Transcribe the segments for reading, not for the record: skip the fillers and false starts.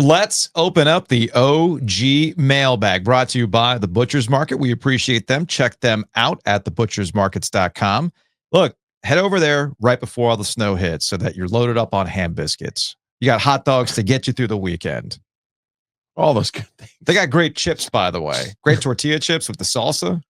Let's open up the OG mailbag, brought to you by the Butcher's Market. We appreciate them. Check them out at thebutchersmarkets.com. Look, head over there right before all the snow hits so that you're loaded up on ham biscuits. You got hot dogs to get you through the weekend. All those good things. They got great chips, by the way. Great tortilla chips with the salsa.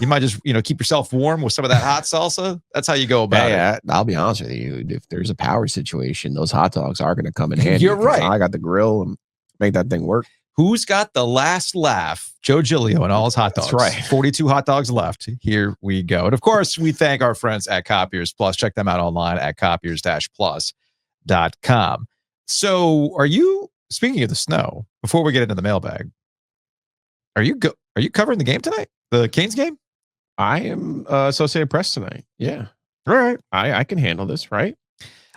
You might just, keep yourself warm with some of that hot salsa. That's how you go about it. I'll be honest with you. If there's a power situation, those hot dogs are going to come in handy. You're right. I got the grill and make that thing work. Who's got the last laugh? Joe Giglio and all his hot dogs. That's right. 42 hot dogs left. Here we go. And of course, we thank our friends at Copiers Plus. Check them out online at copiers-plus.com. So are you, speaking of the snow, before we get into the mailbag, are you covering the game tonight? The Canes game? I am Associated Press tonight. Yeah. All right. I can handle this, right?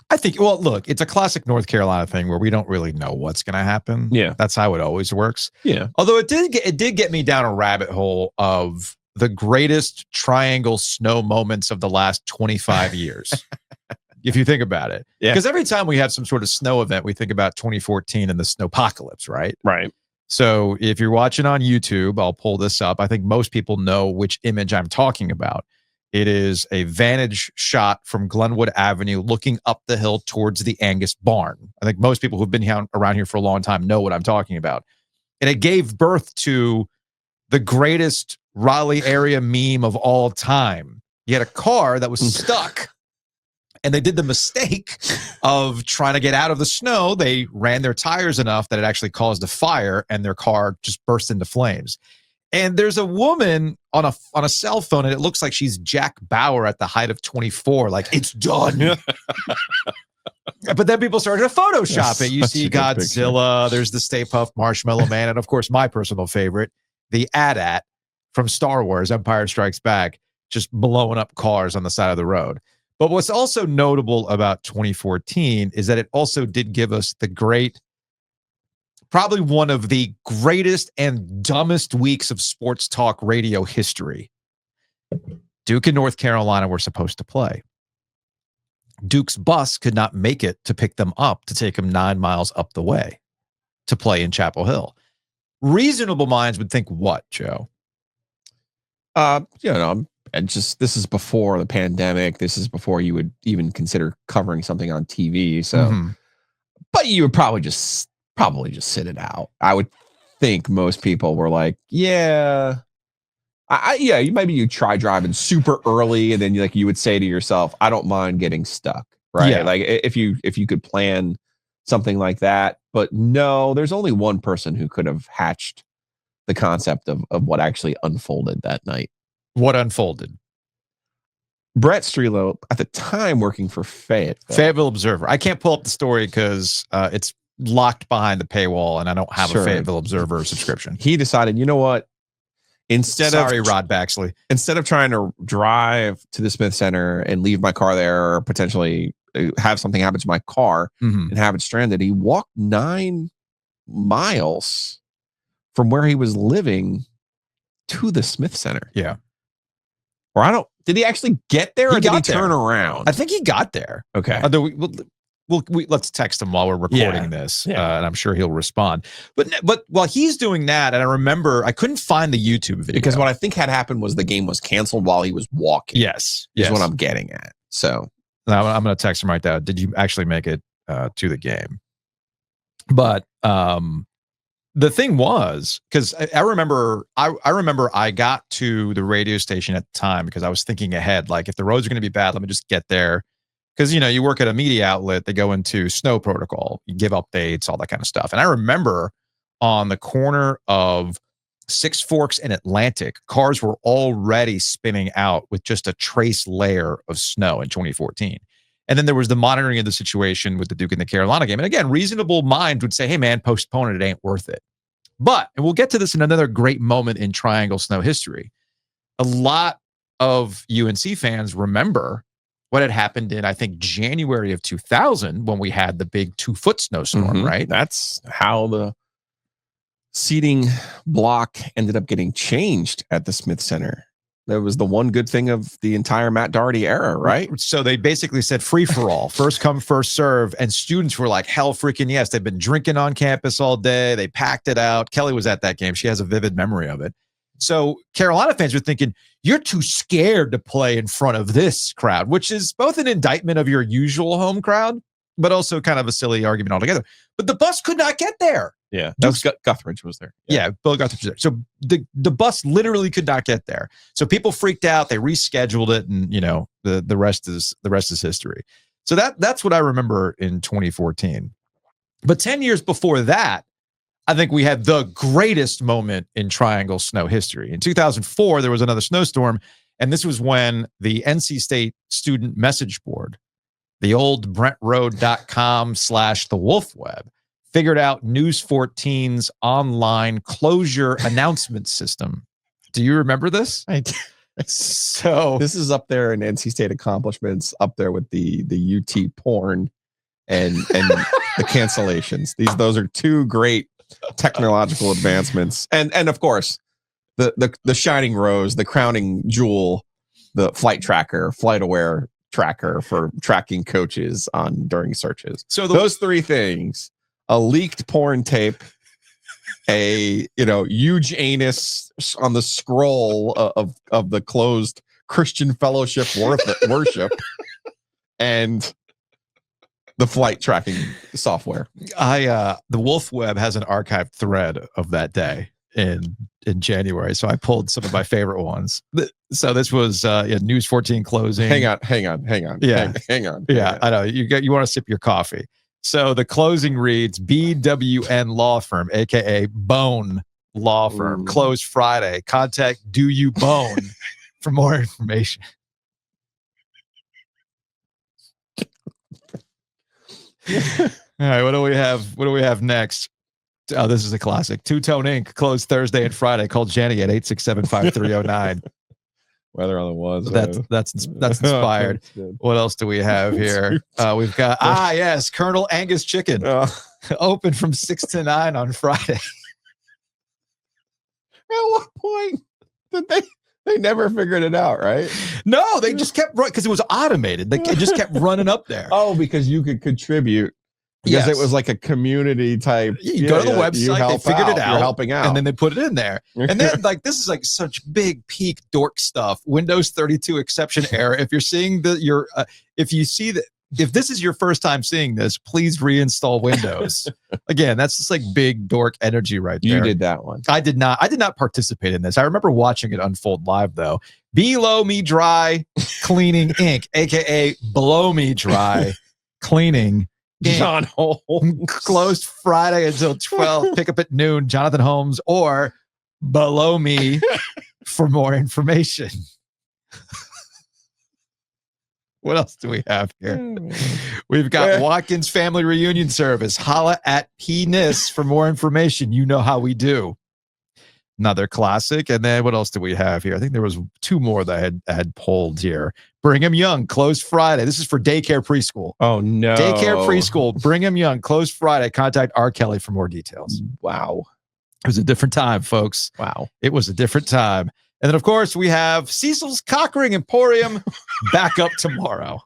I think, well, look, it's a classic North Carolina thing where we don't really know what's going to happen. Yeah. That's how it always works. Yeah. Although it did get me down a rabbit hole of the greatest triangle snow moments of the last 25 years. If you think about it. Yeah. Because every time we have some sort of snow event, we think about 2014 and the snowpocalypse, right? Right. So if you're watching on YouTube, I'll pull this up. I think most people know which image I'm talking about. It is a vantage shot from Glenwood Avenue looking up the hill towards the Angus barn. I think most people who've been around here for a long time know what I'm talking about. And it gave birth to the greatest Raleigh area meme of all time. You had a car that was stuck, and they did the mistake of trying to get out of the snow. They ran their tires enough that it actually caused a fire, and their car just burst into flames. And there's a woman on a cell phone, and it looks like she's Jack Bauer at the height of 24. Like, it's done. But then people started to Photoshop it. You see Godzilla. There's the Stay Puft Marshmallow Man. And, of course, my personal favorite, the AT-AT from Star Wars, Empire Strikes Back, just blowing up cars on the side of the road. But what's also notable about 2014 is that it also did give us the great, probably one of the greatest and dumbest weeks of sports talk radio history. Duke and North Carolina were supposed to play. Duke's bus could not make it to pick them up to take them 9 miles up the way to play in Chapel Hill. Reasonable minds would think what, Joe? And just, this is before the pandemic. This is before you would even consider covering something on TV. So, but you would probably just sit it out. I would think most people were like, yeah, you try driving super early, and then you would say to yourself, I don't mind getting stuck, right? Yeah. Like if you could plan something like that. But no, there's only one person who could have hatched the concept of what actually unfolded that night. What unfolded? Brett Strelo, at the time working for Fayetteville Observer. I can't pull up the story because it's locked behind the paywall, and I don't have a Fayetteville Observer subscription. He decided, you know what? Rod Baxley. Instead of trying to drive to the Smith Center and leave my car there, or potentially have something happen to my car and have it stranded, he walked 9 miles from where he was living to the Smith Center. Yeah. Or did he actually get there, or did he turn around? I think he got there. Okay. Although let's text him while we're recording this, and I'm sure he'll respond. But while he's doing that, and I remember I couldn't find the YouTube video, because what I think had happened was the game was canceled while he was walking. Yes, is what I'm getting at. So now I'm going to text him right now. Did you actually make it to the game? But the thing was, because I remember I got to the radio station at the time because I was thinking ahead, like, if the roads are going to be bad, let me just get there. Because, you work at a media outlet, they go into snow protocol, you give updates, all that kind of stuff. And I remember on the corner of Six Forks and Atlantic, cars were already spinning out with just a trace layer of snow in 2014. And then there was the monitoring of the situation with the Duke and the Carolina game. And again, reasonable mind would say, hey, man, postpone it. It ain't worth it. But, and we'll get to this in another great moment in Triangle Snow history, a lot of UNC fans remember what had happened in, I think, January of 2000 when we had the big 2-foot snowstorm, right? That's how the seating block ended up getting changed at the Smith Center. That was the one good thing of the entire Matt Doherty era, right? So they basically said free for all, first come, first serve. And students were like, hell freaking yes. They've been drinking on campus all day. They packed it out. Kelly was at that game. She has a vivid memory of it. So Carolina fans were thinking, you're too scared to play in front of this crowd, which is both an indictment of your usual home crowd, but also kind of a silly argument altogether. But the bus could not get there. Yeah, that was Guthridge was there. Yeah, Bill Guthridge was there. So the bus literally could not get there. So people freaked out. They rescheduled it, and the rest is history. So that's what I remember in 2014. But 10 years before that, I think we had the greatest moment in Triangle snow history. In 2004, there was another snowstorm, and this was when the NC State student message board, the old BrentRoad.com/the Wolf Web, figured out News 14's online closure announcement system. Do you remember this? I do. So this is up there in NC State accomplishments, up there with the UT porn and the cancellations. Those are two great technological advancements, and of course the shining rose, the crowning jewel, the flight aware tracker for tracking coaches during searches. So those three things: a leaked porn tape, a huge anus on the scroll of the closed Christian Fellowship worship, and the flight tracking software. The Wolf Web has an archived thread of that day in January, so I pulled some of my favorite ones. So this was News 14 closing. Hang on. Yeah, hang on. I know you want to sip your coffee. So the closing reads, BWN Law Firm, aka Bone Law Firm, closed Friday. Contact Do You Bone for more information. All right, what do we have next? Oh, this is a classic. Two Tone Inc. closed Thursday and Friday. Call Jenny at 867-5309. Weather on the was. That's inspired. What else do we have here? We've got yes, Colonel Angus Chicken open from 6 to 9 on Friday. At what point did they never figured it out, right? No, they just kept running because it was automated. It just kept running up there. Oh, because you could contribute. Because it was like a community type. You go to the website, they figured it out. You're helping out. And then they put it in there. And then this is like such big peak dork stuff. Windows 32 exception error. If you're seeing if this is your first time seeing this, please reinstall Windows. Again, that's just like big dork energy right there. You did that one. I did not participate in this. I remember watching it unfold live though. Below Me Dry Cleaning Inc., aka Below Me Dry Cleaning John Holmes. Closed Friday until 12. Pick up at noon. Jonathan Holmes or Below Me for more information. What else do we have here? We've got Watkins Family Reunion Service. Holla at Penis for more information. You know how we do. Another classic. And then what else do we have here? I think there was two more that I had pulled here. Brigham Young, closed Friday. This is for daycare preschool. Oh, no. Daycare preschool, Brigham Young, closed Friday. Contact R. Kelly for more details. Wow. It was a different time, folks. Wow. It was a different time. And then, of course, we have Cecil's Cockring Emporium back up tomorrow.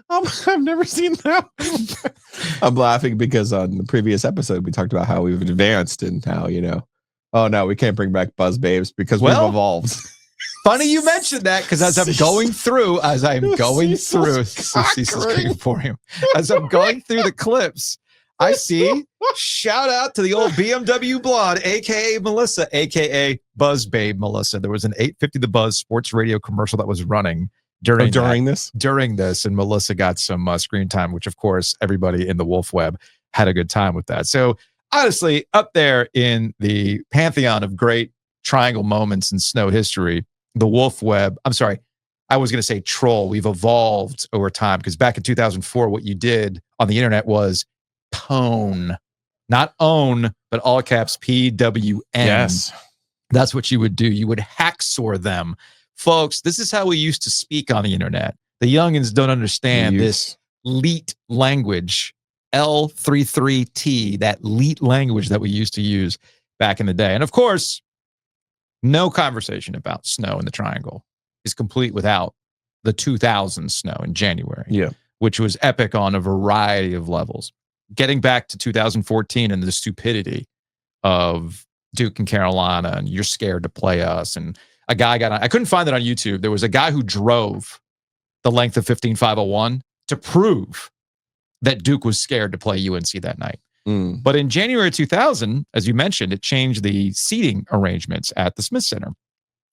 I've never seen that. I'm laughing because on the previous episode, we talked about how we've advanced and how, oh, no, we can't bring back Buzz Babes because we've evolved. Funny you mentioned that because as I'm going through the clips, I see shout out to the old BMW blonde, aka Melissa, aka Buzz Babe Melissa. There was an 850 The Buzz sports radio commercial that was running during this, and Melissa got some screen time, which of course everybody in the Wolf Web had a good time with that. So honestly, up there in the pantheon of great Triangle moments in snow history, the Wolf Web. I'm sorry, I was going to say troll. We've evolved over time because back in 2004, what you did on the internet was pwn, not own, but all caps PWN. Yes, that's what you would do. You would hacksaw them. Folks, this is how we used to speak on the internet. The youngins don't understand this leet language, L33T, that leet language that we used to use back in the day. And of course, No conversation about snow in the Triangle is complete without the 2000 snow in January, which was epic on a variety of levels. Getting back to 2014 and the stupidity of Duke and Carolina, and you're scared to play us. And a guy got on, I couldn't find it on YouTube. There was a guy who drove the length of 15,501 to prove that Duke was scared to play UNC that night. But in January 2000, as you mentioned, it changed the seating arrangements at the Smith Center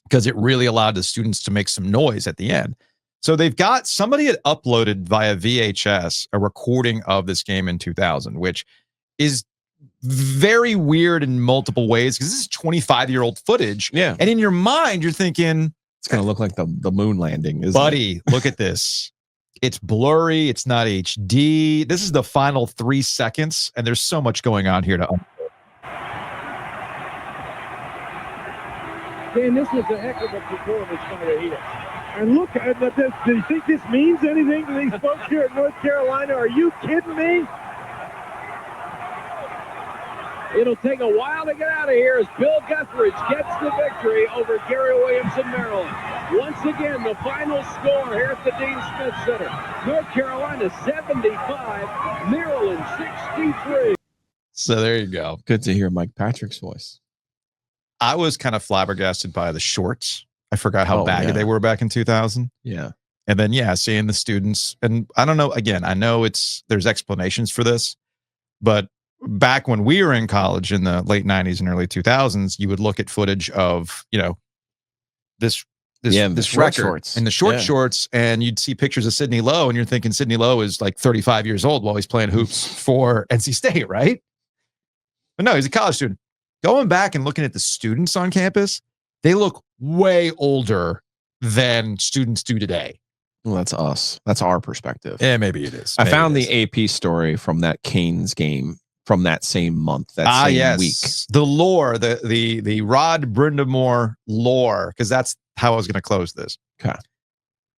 because it really allowed the students to make some noise at the end. So they've got, somebody had uploaded via VHS a recording of this game in 2000, which is very weird in multiple ways because this is 25-year-old footage. Yeah. And in your mind, you're thinking, it's going to look like the moon landing, isn't buddy, look at this. It's blurry. It's not HD. This is the final 3 seconds, and there's so much going on here to Dan, this was a heck of a performance by Rhea. And look at this. Do you think this means anything to these folks here at North Carolina? Are you kidding me? It'll take a while to get out of here as Bill Guthridge gets the victory over Gary Williamson, Maryland. Once again, the final score here at the Dean Smith Center. North Carolina 75, Maryland 63. So there you go. Good to hear Mike Patrick's voice. I was kind of flabbergasted by the shorts. I forgot how baggy they were back in 2000. Yeah. And then, seeing the students. And I don't know, again, I know there's explanations for this, but back when we were in college in the late 90s and early 2000s, you would look at footage of, this short shorts and the short shorts, and you'd see pictures of Sidney Lowe, and you're thinking Sidney Lowe is like 35 years old while he's playing hoops for NC State, right? But no, he's a college student. Going back and looking at the students on campus, they look way older than students do today. Well, that's us. That's our perspective. Yeah, maybe it is. I found the AP story from that Canes game from that same month, that same week. The lore, the Rod Brind'Amour lore, because that's how I was going to close this. Okay.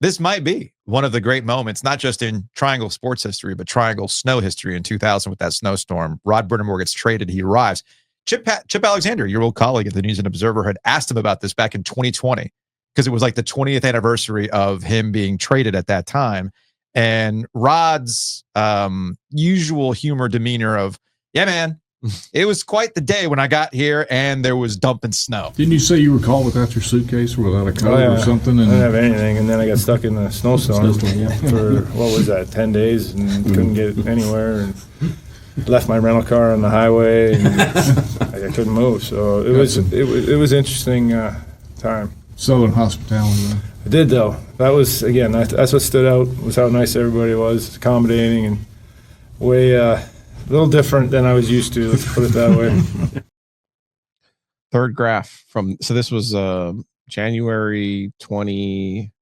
This might be one of the great moments, not just in Triangle sports history, but Triangle snow history in 2000 with that snowstorm. Rod Brind'Amour gets traded. He arrives. Chip Alexander, your old colleague at the News and Observer, had asked him about this back in 2020 because it was like the 20th anniversary of him being traded at that time. And Rod's usual humor demeanor of, yeah, man, it was quite the day when I got here and there was dumping snow. Didn't you say you were caught without your suitcase or without a coat or something? And I didn't have anything, and then I got stuck in the snowstorm for, what was that, 10 days, and couldn't get anywhere, and left my rental car on the highway, and I couldn't move. So it was interesting time. Southern hospitality, though. I did, though. That was, again, that's what stood out, was how nice everybody was, accommodating, and way a little different than I was used to, let's put it that way. Third graph so this was January 27th,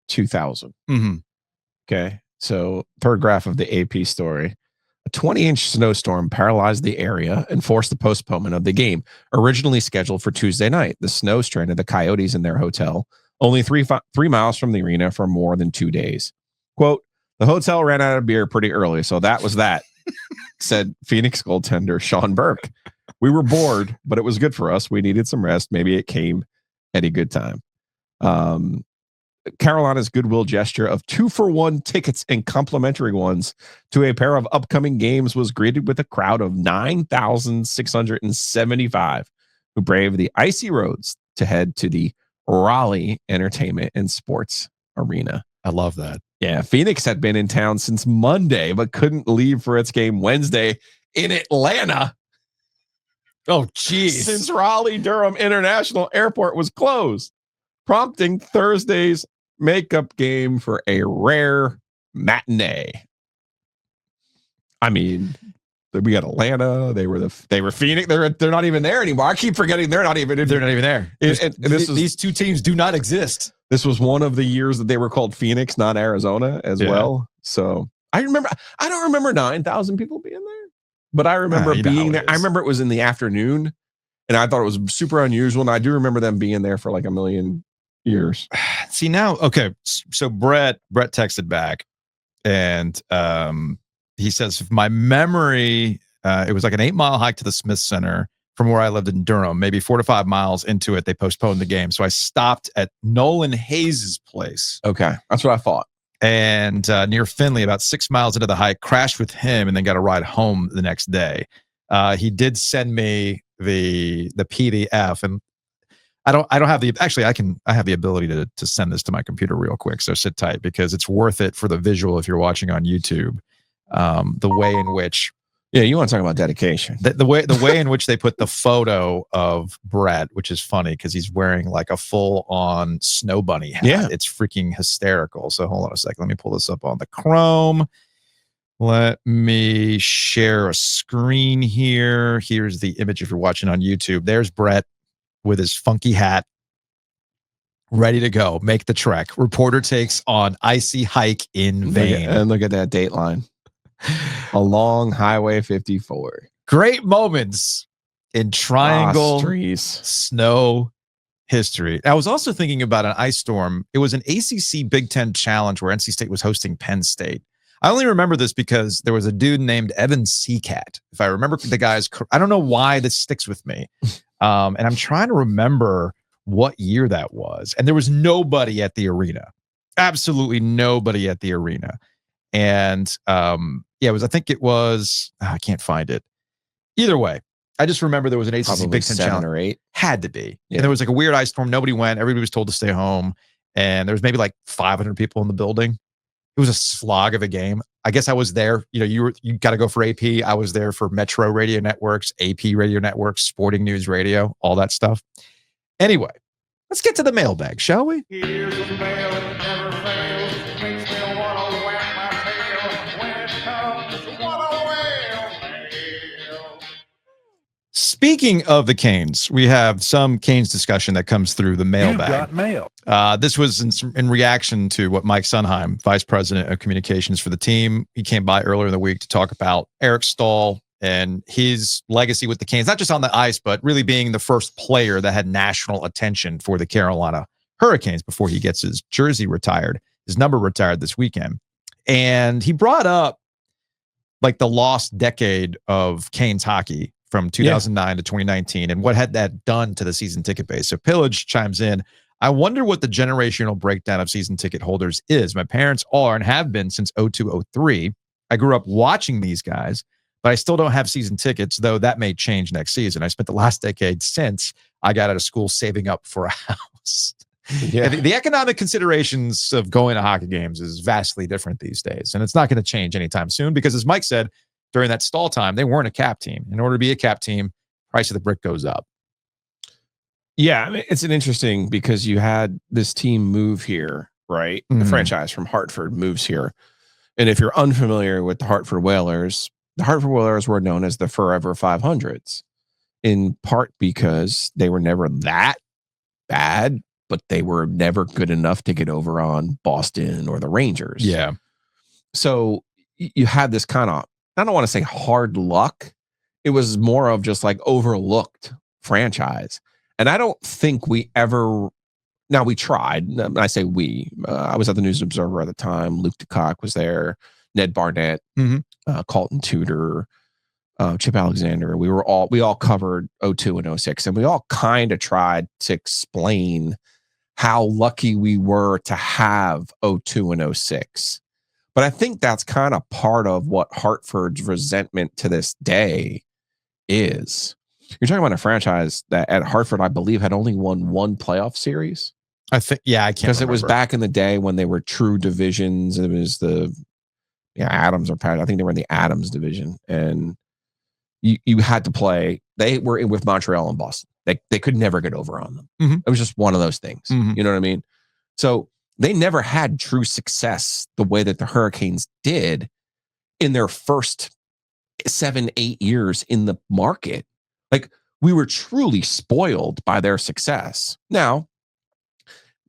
2000. Mm-hmm. Okay. So third graph of the AP story. A 20-inch snowstorm paralyzed the area and forced the postponement of the game, originally scheduled for Tuesday night. The snow stranded the Coyotes in their hotel, only 3 miles from the arena, for more than 2 days. Quote, the hotel ran out of beer pretty early, so that was that, said Phoenix goaltender Sean Burke. We were bored, but it was good for us. We needed some rest. Maybe it came at a good time. Carolina's goodwill gesture of 2-for-1 tickets and complimentary ones to a pair of upcoming games was greeted with a crowd of 9,675 who braved the icy roads to head to the Raleigh Entertainment and Sports Arena. I love that. Yeah, Phoenix had been in town since Monday, but couldn't leave for its game Wednesday in Atlanta. Oh, geez. Since Raleigh-Durham International Airport was closed, prompting Thursday's makeup game for a rare matinee. I mean, we got Atlanta. They were Phoenix. They're not even there anymore. I keep forgetting they're not even there. These two teams do not exist. This was one of the years that they were called Phoenix, not Arizona, as well. So I don't remember 9,000 people being there, but I remember being there. I remember it was in the afternoon, and I thought it was super unusual. And I do remember them being there for like a million years. See now, okay. So Brett texted back, and he says, if my memory, it was like an 8-mile hike to the Smith Center from where I lived in Durham. Maybe 4 to 5 miles into it, they postponed the game. So I stopped at Nolan Hayes' place. Okay. That's what I thought. And near Findlay, about 6 miles into the hike, crashed with him and then got a ride home the next day. He did send me the PDF, and I don't have the, actually I have the ability to send this to my computer real quick. So sit tight, because it's worth it for the visual if you're watching on YouTube. The way in which, yeah, you want to talk about dedication. the way in which they put the photo of Brett, which is funny because he's wearing like a full on snow bunny hat. Yeah. It's freaking hysterical. So hold on a second. Let me pull this up on the Chrome. Let me share a screen here. Here's the image if you're watching on YouTube. There's Brett with his funky hat, ready to go, make the trek. Reporter takes on icy hike in vain. And look at that dateline. Along Highway 54. Great moments in Triangle snow history. I was also thinking about an ice storm. It was an ACC Big Ten challenge where NC State was hosting Penn State. I only remember this because there was a dude named Evan Seacat. If I remember the guy's, I don't know why this sticks with me. And I'm trying to remember what year that was. And there was nobody at the arena. Absolutely nobody at the arena. And yeah, I think it was, I can't find it. Either way, I just remember there was an ACC Probably Big Ten 7 challenge. or 8. Had to be. Yeah. And there was like a weird ice storm. Nobody went. Everybody was told to stay home. And there was maybe like 500 people in the building. It was a slog of a game. I guess I was there. You know, you got to go for AP. I was there for Metro Radio Networks, AP Radio Networks, Sporting News Radio, all that stuff. Anyway, let's get to the mailbag, shall we? Here's the mail that never fails. Makes me want to wag my tail. When it comes, what a whale. Speaking of the Canes, we have some Canes discussion that comes through the mailbag. You got mail. This was in reaction to what Mike Sunheim, Vice President of Communications for the team, he came by earlier in the week to talk about Eric Stahl and his legacy with the Canes, not just on the ice, but really being the first player that had national attention for the Carolina Hurricanes before he gets his jersey retired, his number retired this weekend. And he brought up like the lost decade of Canes hockey from 2009 to 2019 and what had that done to the season ticket base. So Pillage chimes in, I wonder what the generational breakdown of season ticket holders is. My parents are and have been since 02-03. I grew up watching these guys, but I still don't have season tickets, though that may change next season. I spent the last decade since I got out of school saving up for a house. Yeah. The economic considerations of going to hockey games is vastly different these days, and it's not going to change anytime soon because, as Mike said, during that stall time, they weren't a cap team. In order to be a cap team, price of the brick goes up. Yeah, I mean, it's an interesting because you had this team move here, right? The franchise from Hartford moves here. And if you're unfamiliar with the Hartford Whalers were known as the Forever 500s, in part because they were never that bad, but they were never good enough to get over on Boston or the Rangers. Yeah. So you had this kind of, I don't want to say hard luck. It was more of just like overlooked franchise. And I don't think we ever, now we tried. I say we, I was at the News Observer at the time. Luke DeCock was there, Ned Barnett, Colton Tudor, Chip Alexander. We all covered 02 and 06, and we all kind of tried to explain how lucky we were to have 02 and 06. But I think that's kind of part of what Hartford's resentment to this day is. You're talking about a franchise that at Hartford, I believe, had only won one playoff series. I think, yeah, I can't because it was back in the day when they were true divisions. It was the Adams or Pat. I think they were in the Adams division, and you had to play. They were in with Montreal and Boston. They could never get over on them. It was just one of those things. You know what I mean? So they never had true success the way that the Hurricanes did in their first 7-8 years in the market. Like, we were truly spoiled by their success. Now,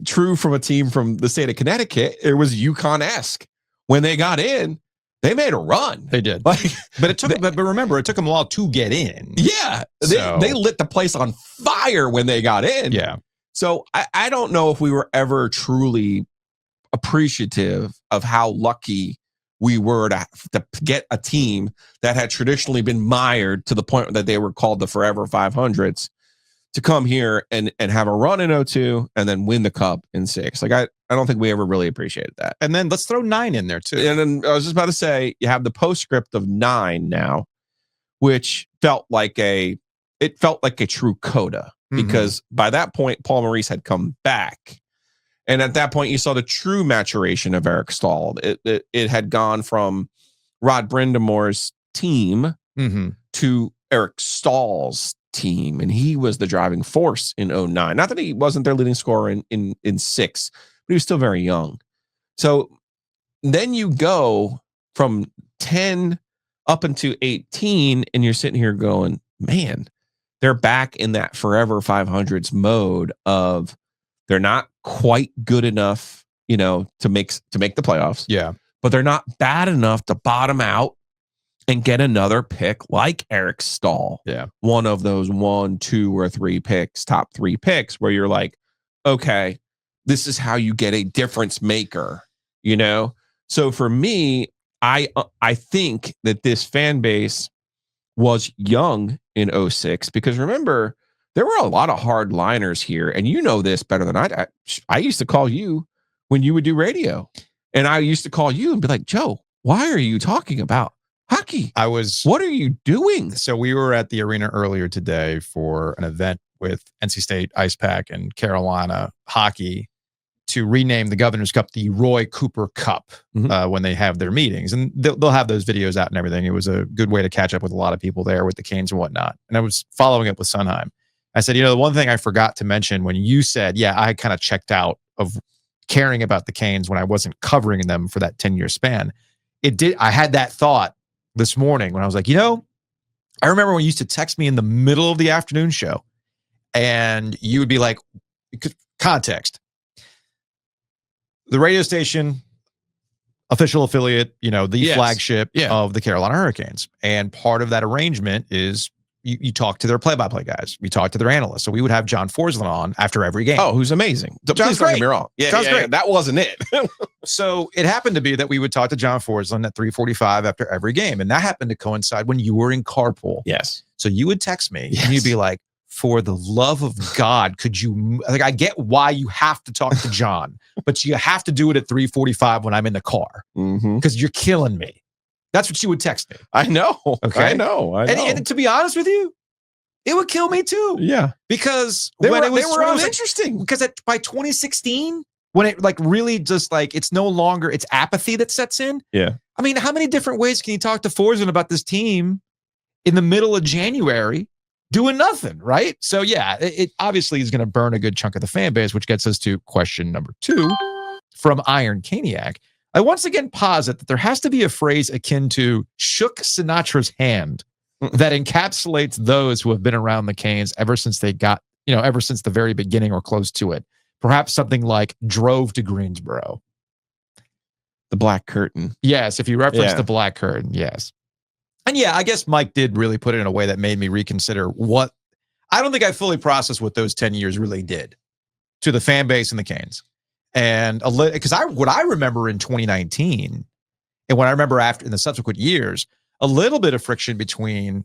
true from a team from the state of Connecticut, it was UConn-esque. When they got in, they made a run. They did. But it took but remember, it took them a while to get in. Yeah. They lit the place on fire when they got in. Yeah. So I don't know if we were ever truly appreciative of how lucky we were to get a team that had traditionally been mired to the point that they were called the Forever 500s to come here and have a run in 02 and then win the cup in 6. Like, I don't think we ever really appreciated that. And then let's throw 9 in there too. And then I was just about to say, you have the postscript of 9 now, which felt like a true coda, because by that point, Paul Maurice had come back. And at that point, you saw the true maturation of Eric Stahl. It had gone from Rod Brind'Amour's team to Eric Stahl's team, and he was the driving force in 09. Not that he wasn't their leading scorer in 6, but he was still very young. So then you go from 10 up into 18, and you're sitting here going, man, they're back in that Forever 500s mode of they're not quite good enough, to make the playoffs. Yeah. But they're not bad enough to bottom out and get another pick like Eric Stahl. Yeah. One of those 1, 2, or 3 picks, top 3 picks, where you're like, okay, this is how you get a difference maker, So for me, I think that this fan base was young in 06, because remember, there were a lot of hard liners here, and you know this better than I used to call you when you would do radio, and I used to call you and be like, Joe, why are you talking about hockey? What are you doing? So we were at the arena earlier today for an event with NC State Ice Pack and Carolina hockey to rename the Governor's Cup the Roy Cooper Cup when they have their meetings. And they'll have those videos out and everything. It was a good way to catch up with a lot of people there with the Canes and whatnot. And I was following up with Sunheim. I said, the one thing I forgot to mention when you said, I kind of checked out of caring about the Canes when I wasn't covering them for that 10-year span. I had that thought this morning when I was like, I remember when you used to text me in the middle of the afternoon show and you would be like, context. The radio station, official affiliate, the flagship of the Carolina Hurricanes. And part of that arrangement is you talk to their play-by-play guys. We talk to their analysts. So we would have John Forslund on after every game. Oh, who's amazing. John's great. Don't get me wrong. John's great. That wasn't it. So it happened to be that we would talk to John Forslund at 3:45 after every game. And that happened to coincide when you were in carpool. Yes. So you would text me and you'd be like, for the love of God, could you, I get why you have to talk to John, but you have to do it at 3:45 when I'm in the car because you're killing me. That's what you would text me. I know. Okay. I know. And to be honest with you, it would kill me too. Yeah. Because they were uninteresting. Because by 2016, when it really just it's no longer, it's apathy that sets in. Yeah. I mean, how many different ways can you talk to Forslund about this team in the middle of January doing nothing, right? So yeah, it obviously is going to burn a good chunk of the fan base, which gets us to question number 2 from Iron Caniac. I once again posit that there has to be a phrase akin to shook Sinatra's hand that encapsulates those who have been around the Canes ever since they got, ever since the very beginning or close to it. Perhaps something like drove to Greensboro. The Black Curtain. Yes, if you reference the Black Curtain, yes. And yeah, I guess Mike did really put it in a way that made me reconsider what I don't think I fully processed what those 10 years really did to the fan base and the Canes. And because what I remember in 2019 and what I remember after in the subsequent years, a little bit of friction between,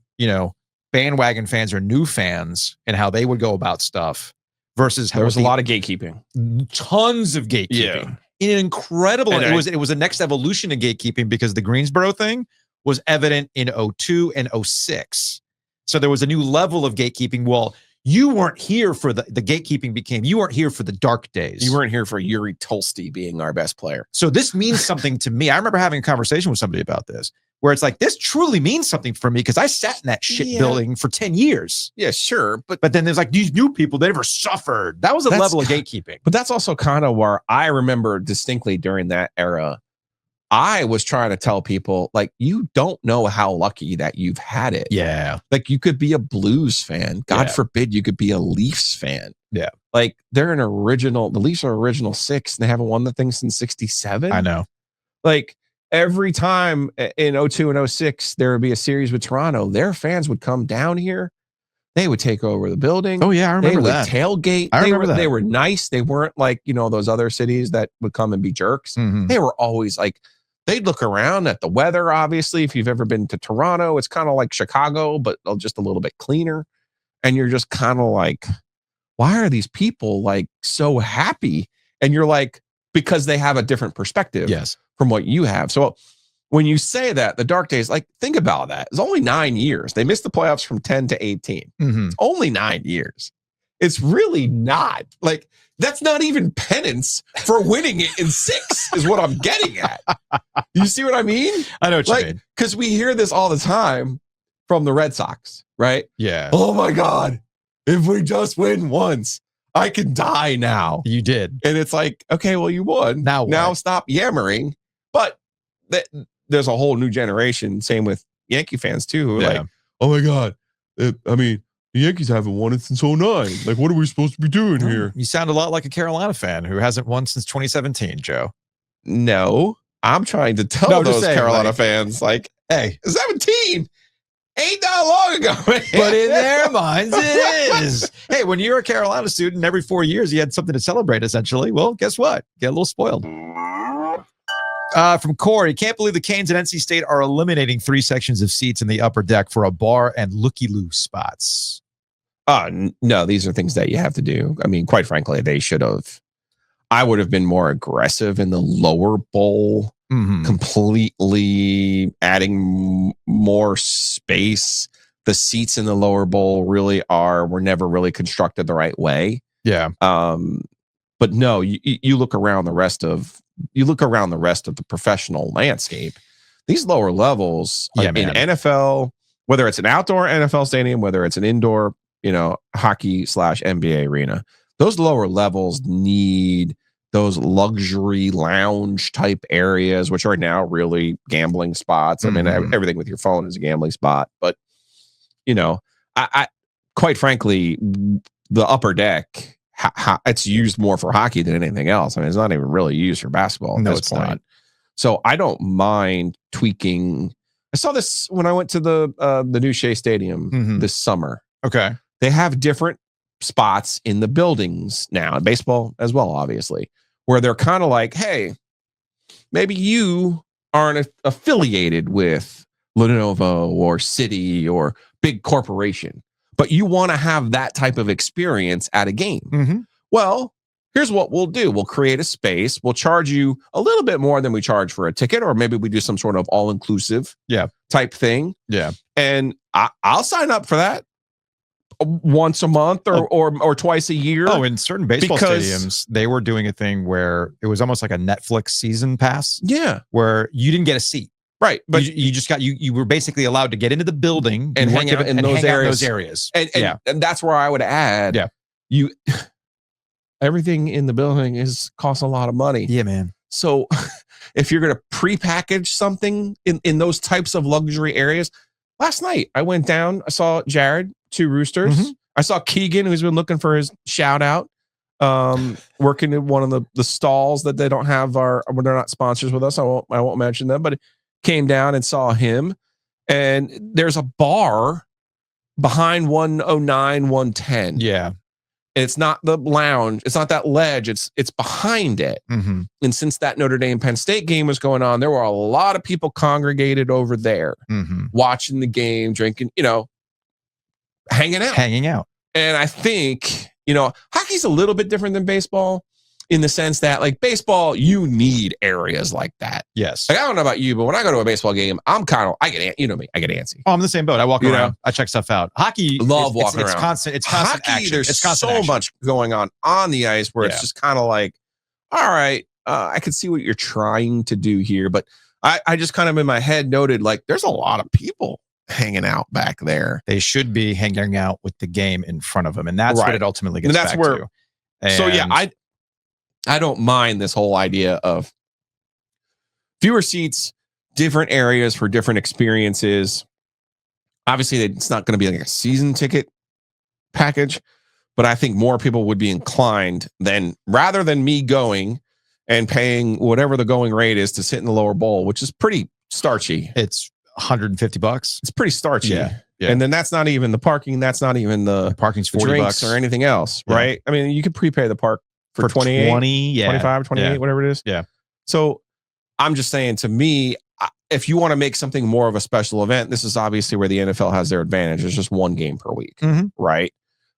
bandwagon fans or new fans and how they would go about stuff versus how there was a lot of gatekeeping, tons of gatekeeping. Incredible. And it was a next evolution in gatekeeping because the Greensboro thing was evident in 02 and 06. So there was a new level of gatekeeping. Well, you weren't here for the gatekeeping became, you weren't here for the dark days. You weren't here for Yuri Tolsty being our best player. So this means something to me. I remember having a conversation with somebody about this, where it's like, this truly means something for me because I sat in that shit building for 10 years. Yeah, sure. But then there's these new people, they never suffered. That was a level of gatekeeping. But that's also kind of where I remember distinctly during that era, I was trying to tell people, you don't know how lucky that you've had it. Yeah. You could be a Blues fan. God forbid you could be a Leafs fan. Yeah. They're the Leafs are original 6 and they haven't won the thing since 67. I know. Every time in 02 and 06, there would be a series with Toronto. Their fans would come down here. They would take over the building. Oh, yeah. I remember that. They would tailgate. I remember that. They were nice. They weren't those other cities that would come and be jerks. Mm-hmm. They were always they'd look around at the weather. Obviously, if you've ever been to Toronto, it's kind of like Chicago, but just a little bit cleaner. And you're just kind of like, why are these people like so happy? And you're like, because they have a different perspective from what you have. So when you say that, the dark days, like, think about that. It's only 9 years. They missed the playoffs from 10 to 18. It's only 9 years. It's really not like, that's not even penance for winning it in 6 is what I'm getting at. You see what I mean? I know what you mean. Because we hear this all the time from the Red Sox, right? Yeah. Oh my God, if we just win once, I can die now. You did. And it's like, okay, well, you won. Now stop yammering. But there's a whole new generation, same with Yankee fans too, who are like, oh my God, the Yankees haven't won it since 09. Like, what are we supposed to be doing here? You sound a lot like a Carolina fan who hasn't won since 2017, Joe. No, I'm trying to tell those Carolina fans, like, hey, 17 ain't that long ago, man. But in their minds, it is. Hey, when you're a Carolina student, every 4 years you had something to celebrate, essentially. Well, guess what? Get a little spoiled. From Corey, can't believe the Canes and NC State are eliminating 3 sections of seats in the upper deck for a bar and looky-loo spots. No, these are things that you have to do. I mean, quite frankly, they should have. I would have been more aggressive in the lower bowl, completely adding more space. The seats in the lower bowl were never really constructed the right way. Yeah. But no, you look around the rest of the professional landscape. These lower levels in NFL, whether it's an outdoor NFL stadium, whether it's an indoor, hockey/NBA arena, those lower levels need those luxury lounge type areas, which are now really gambling spots. I mean, everything with your phone is a gambling spot. But, I quite frankly, the upper deck, it's used more for hockey than anything else. I mean, it's not even really used for basketball at this point. Not. So I don't mind tweaking. I saw this when I went to the new Shea Stadium this summer. Okay. They have different spots in the buildings now, baseball as well, obviously, where they're kind of like, hey, maybe you aren't affiliated with Lenovo or City or big corporation, but you want to have that type of experience at a game. Well, here's what we'll do. We'll create a space. We'll charge you a little bit more than we charge for a ticket, or maybe we do some sort of all-inclusive type thing. Yeah. And I'll sign up for that once a month or twice a year. Oh, in certain baseball stadiums, they were doing a thing where it was almost like a Netflix season pass. Yeah. Where you didn't get a seat. Right. But you just got, you were basically allowed to get into the building and hang out in those areas. And that's where I would add, everything in the building costs a lot of money. Yeah, man. So if you're going to prepackage something in those types of luxury areas, last night I went down, I saw Jared, 2 Roosters. I saw Keegan, who's been looking for his shout out, working in one of the stalls that they don't have they're not sponsors with us. I won't mention them, but came down and saw him. And there's a bar behind 109, 110. Yeah. It's not the lounge. It's not that ledge. It's behind it. And since that Notre Dame Penn State game was going on, there were a lot of people congregated over there, watching the game, drinking, hanging out. And I think, hockey's a little bit different than baseball in the sense that, like, baseball, you need areas like that. Yes. Like, I don't know about you, but when I go to a baseball game, I get antsy. Oh, I'm in the same boat. I walk around. I check stuff out. Hockey, walking around. It's constant. It's constant hockey, action. There's it's constant so action. much going on the ice where it's just kind of like, all right, I can see what you're trying to do here, but I just kind of in my head noted, like, there's a lot of people hanging out back there. They should be hanging out with the game in front of them, and that's what it ultimately gets back to. So yeah, I don't mind this whole idea of fewer seats, different areas for different experiences. Obviously, it's not going to be like a season ticket package, but I think more people would be inclined rather than me going and paying whatever the going rate is to sit in the lower bowl, which is pretty starchy. It's $150. It's pretty starchy. Yeah. And then that's not even the parking. That's not even the parking's $40 or anything else, right? I mean, you could prepay the park for 28, 25, 28, whatever it is. Yeah. So I'm just saying, to me, if you want to make something more of a special event, this is obviously where the NFL has their advantage. There's just one game per week, right?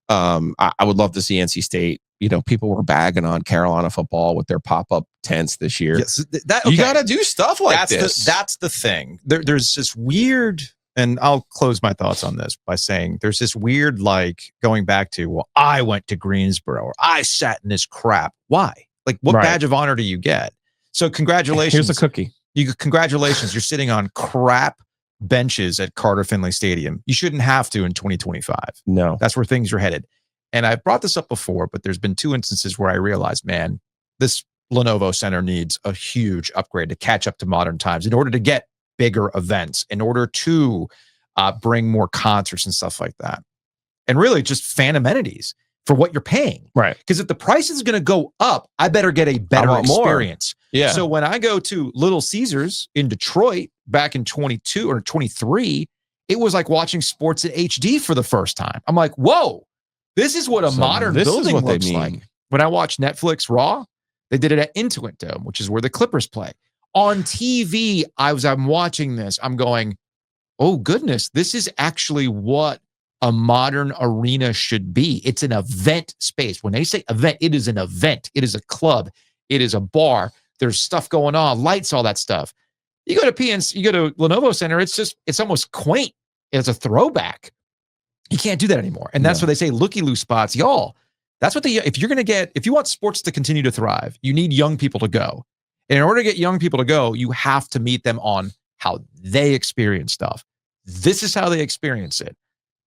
I would love to see NC State. People were bagging on Carolina football with their pop-up tents this year. Yes, You got to do stuff like this. That's the thing. There's this weird, and I'll close my thoughts on this by saying there's this weird, like, going back to, well, I went to Greensboro or I sat in this crap. Why? Like, what badge of honor do you get? So congratulations. Here's a cookie. Congratulations. You're sitting on crap benches at Carter Finley Stadium. You shouldn't have to in 2025. No. That's where things are headed. And I've brought this up before, but there's been 2 instances where I realized, man, this Lenovo Center needs a huge upgrade to catch up to modern times in order to get bigger events, in order to bring more concerts and stuff like that. And really just fan amenities for what you're paying. Right. Because if the price is going to go up, I better get a better experience. Yeah. So when I go to Little Caesars in Detroit back in 22 or 23, it was like watching sports in HD for the first time. I'm like, whoa, this is what a modern building looks like. When I watch Netflix Raw, they did it at Intuit Dome, which is where the Clippers play. On TV, I'm watching this. I'm going, oh, goodness, this is actually what a modern arena should be. It's an event space. When they say event, it is an event. It is a club. It is a bar. There's stuff going on, lights, all that stuff. You go to PNC, you go to Lenovo Center, it's almost quaint. It's a throwback. You can't do that anymore. And that's what they say, looky-loo spots. Y'all, that's what if you want sports to continue to thrive, you need young people to go. And in order to get young people to go, you have to meet them on how they experience stuff. This is how they experience it.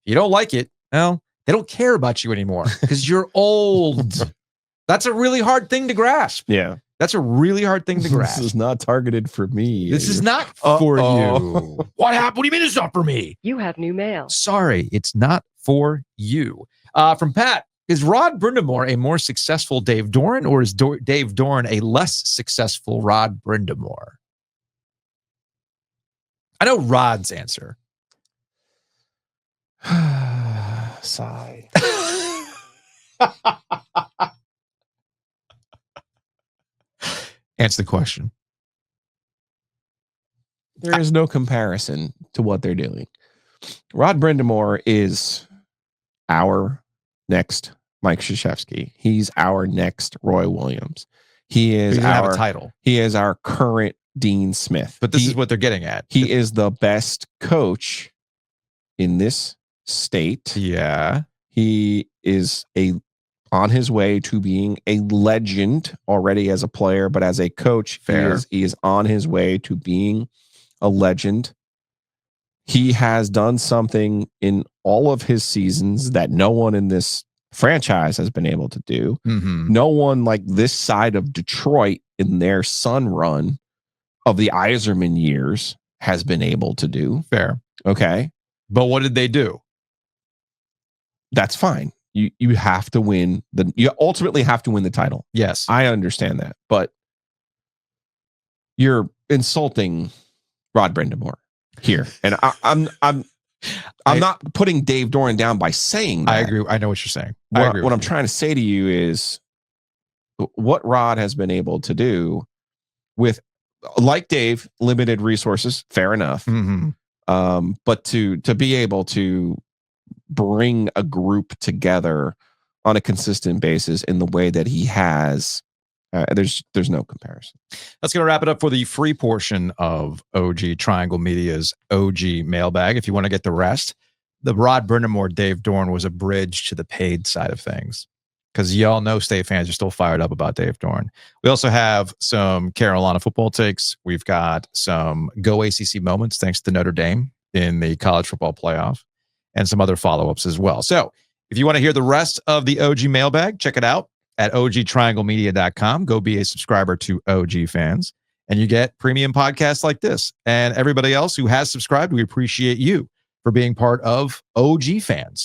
If you don't like it, well, they don't care about you anymore because you're old. That's a really hard thing to grasp. Yeah. That's a really hard thing to grasp. This is not targeted for me. This is not for you. What happened? What do you mean it's not for me? You have new mail. Sorry, it's not for you. From Pat, is Rod Brind'Amour a more successful Dave Doeren, or is Dave Doeren a less successful Rod Brind'Amour? I know Rod's answer. Sigh. Answer the question. There is no comparison to what they're doing. Rod Brind'Amour is our next Mike Krzyzewski. He's our next Roy Williams. He is our title. He is our current Dean Smith. But this is what they're getting at. He is the best coach in this state. Yeah. He is on his way to being a legend already as a player, but as a coach, he is on his way to being a legend. He has done something in all of his seasons that no one in this franchise has been able to do. Mm-hmm. No one like this side of Detroit in their Sun run of the Iserman years has been able to do. Fair. Okay. But what did they do? That's fine. You have to win you ultimately have to win the title. Yes. I understand that, but you're insulting Rod Brind'Amour here. And I'm not putting Dave Doeren down by saying that. I agree. I know what you're saying. What I'm trying to say to you is what Rod has been able to do with, like Dave, limited resources, fair enough. Mm-hmm. But to be able to bring a group together on a consistent basis in the way that he has, there's no comparison. That's going to wrap it up for the free portion of OG Triangle Media's OG Mailbag. If you want to get the rest, the Rod Brind'Amour, Dave Doeren was a bridge to the paid side of things, because y'all know State fans are still fired up about Dave Doeren. We also have some Carolina football takes. We've got some Go ACC moments thanks to Notre Dame in the college football playoff, and some other follow-ups as well. So if you want to hear the rest of the OG Mailbag, check it out at ogtrianglemedia.com. Go be a subscriber to OG Fans, and you get premium podcasts like this. And everybody else who has subscribed, we appreciate you for being part of OG Fans.